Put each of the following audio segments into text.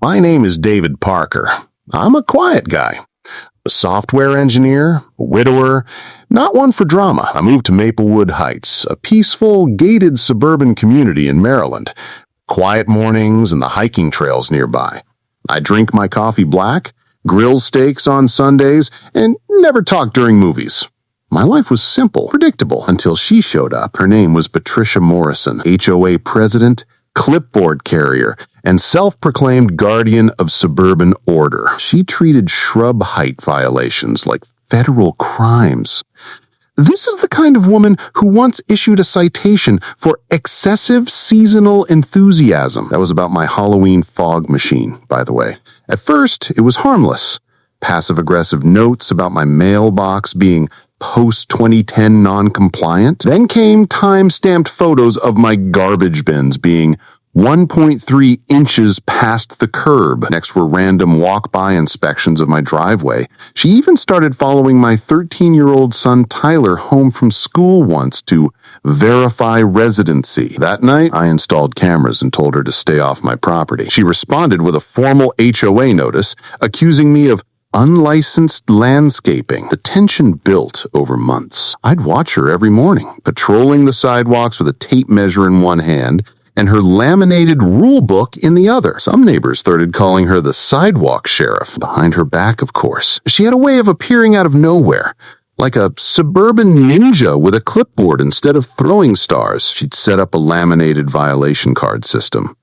My name is David Parker. I'm a quiet guy. A software engineer, a widower, not one for drama. I moved to Maplewood Heights, a peaceful, gated suburban community in Maryland. Quiet mornings and the hiking trails nearby. I drink my coffee black, grill steaks on Sundays, and never talk during movies. My life was simple, predictable, until she showed up. Her name was Patricia Morrison, HOA president, clipboard carrier, and self-proclaimed guardian of suburban order. She treated shrub height violations like federal crimes. This is the kind of woman who once issued a citation for excessive seasonal enthusiasm. That was about my Halloween fog machine, by the way. At first, it was harmless. Passive-aggressive notes about my mailbox being post-2010 non-compliant. Then came time-stamped photos of my garbage bins being 1.3 inches past the curb. Next were random walk-by inspections of my driveway. She even started following my 13-year-old son Tyler home from school once to verify residency. That night, I installed cameras and told her to stay off my property. She responded with a formal HOA notice, accusing me of unlicensed landscaping. The tension built over months. I'd watch her every morning, patrolling the sidewalks with a tape measure in one hand and her laminated rule book in the other. Some neighbors started calling her the sidewalk sheriff, behind her back, of course. She had a way of appearing out of nowhere, like a suburban ninja with a clipboard instead of throwing stars. She'd set up a laminated violation card system.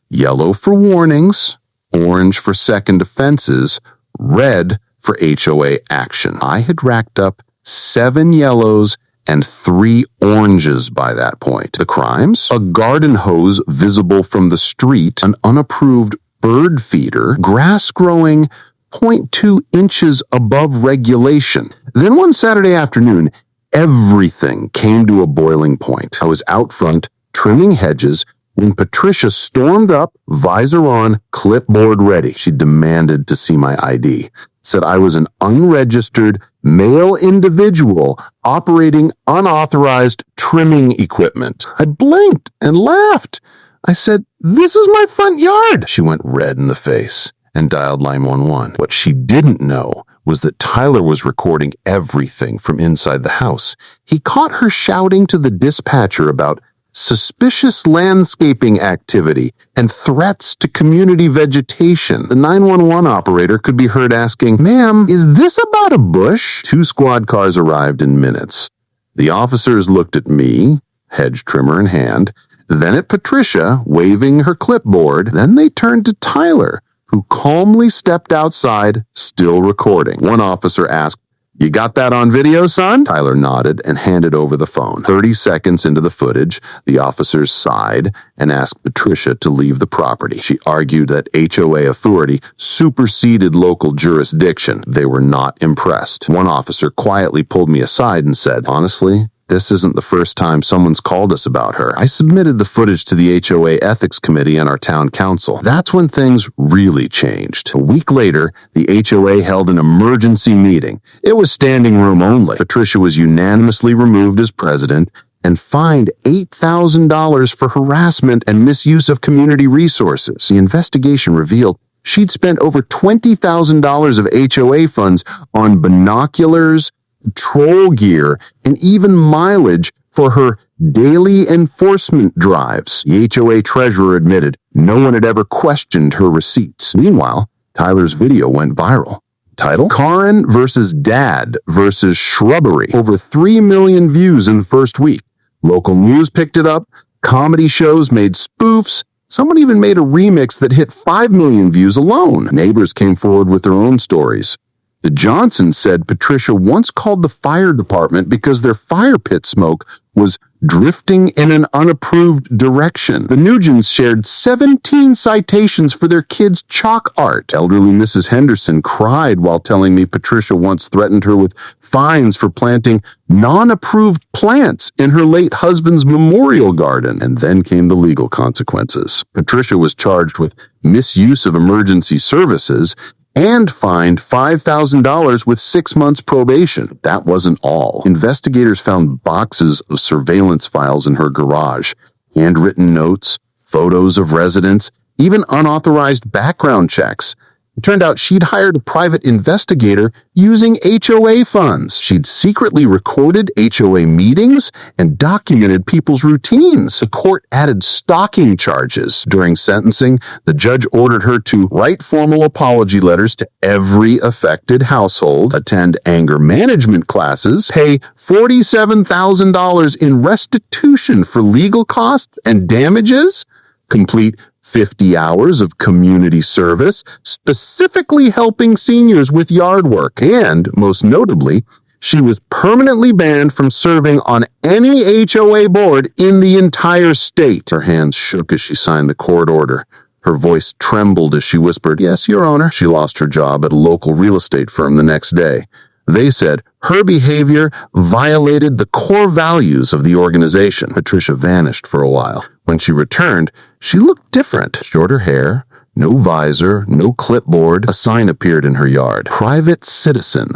Yellow for warnings, orange for second offenses, red for HOA action. I had racked up 7 yellows and 3 oranges by that point. The crimes? A garden hose visible from the street, an unapproved bird feeder, grass growing 0.2 inches above regulation. Then one Saturday afternoon, everything came to a boiling point. I was out front, trimming hedges, when Patricia stormed up, visor on, clipboard ready. She demanded to see my ID, said I was an unregistered male individual operating unauthorized trimming equipment. I blinked and laughed. I said, "This is my front yard." She went red in the face and dialed 911. What she didn't know was that Tyler was recording everything from inside the house. He caught her shouting to the dispatcher about suspicious landscaping activity and threats to community vegetation. The 911 operator could be heard asking, "Ma'am, is this about a bush?" 2 squad cars arrived in minutes. The officers looked at me, hedge trimmer in hand, then at Patricia, waving her clipboard. Then they turned to Tyler, who calmly stepped outside, still recording. One officer asked, "You got that on video, son?" Tyler nodded and handed over the phone. 30 seconds into the footage, the officers sighed and asked Patricia to leave the property. She argued that HOA authority superseded local jurisdiction. They were not impressed. One officer quietly pulled me aside and said, "Honestly, this isn't the first time someone's called us about her." I submitted the footage to the HOA Ethics Committee and our town council. That's when things really changed. A week later, the HOA held an emergency meeting. It was standing room only. Patricia was unanimously removed as president and fined $8,000 for harassment and misuse of community resources. The investigation revealed she'd spent over $20,000 of HOA funds on binoculars, patrol gear, and even mileage for her daily enforcement drives. The HOA treasurer admitted no one had ever questioned her receipts. Meanwhile, Tyler's video went viral. Title: Karen versus Dad versus Shrubbery. Over 3 million views in the first week. Local news picked it up. Comedy shows made spoofs. Someone even made a remix that hit 5 million views alone. Neighbors came forward with their own stories. The Johnsons said Patricia once called the fire department because their fire pit smoke was drifting in an unapproved direction. The Nugents shared 17 citations for their kids' chalk art. Elderly Mrs. Henderson cried while telling me Patricia once threatened her with fines for planting non-approved plants in her late husband's memorial garden. And then came the legal consequences. Patricia was charged with misuse of emergency services and fined $5,000 with 6 months probation. That wasn't all. Investigators found boxes of surveillance files in her garage, handwritten notes, photos of residents, even unauthorized background checks. It turned out she'd hired a private investigator using HOA funds. She'd secretly recorded HOA meetings and documented people's routines. The court added stalking charges. During sentencing, the judge ordered her to write formal apology letters to every affected household, attend anger management classes, pay $47,000 in restitution for legal costs and damages, complete 50 hours of community service, specifically helping seniors with yard work. And, most notably, she was permanently banned from serving on any HOA board in the entire state. Her hands shook as she signed the court order. Her voice trembled as she whispered, "Yes, Your Honor." She lost her job at a local real estate firm the next day. They said her behavior violated the core values of the organization. Patricia vanished for a while. When she returned, she looked different. Shorter hair, no visor, no clipboard. A sign appeared in her yard. Private citizen.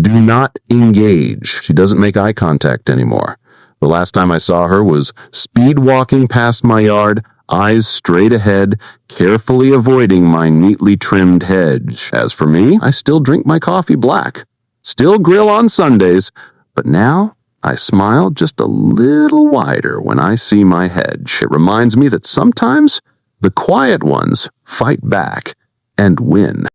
Do not engage. She doesn't make eye contact anymore. The last time I saw her was speed walking past my yard, eyes straight ahead, carefully avoiding my neatly trimmed hedge. As for me, I still drink my coffee black. Still grill on Sundays, but now I smile just a little wider when I see my hedge. It reminds me that sometimes the quiet ones fight back and win.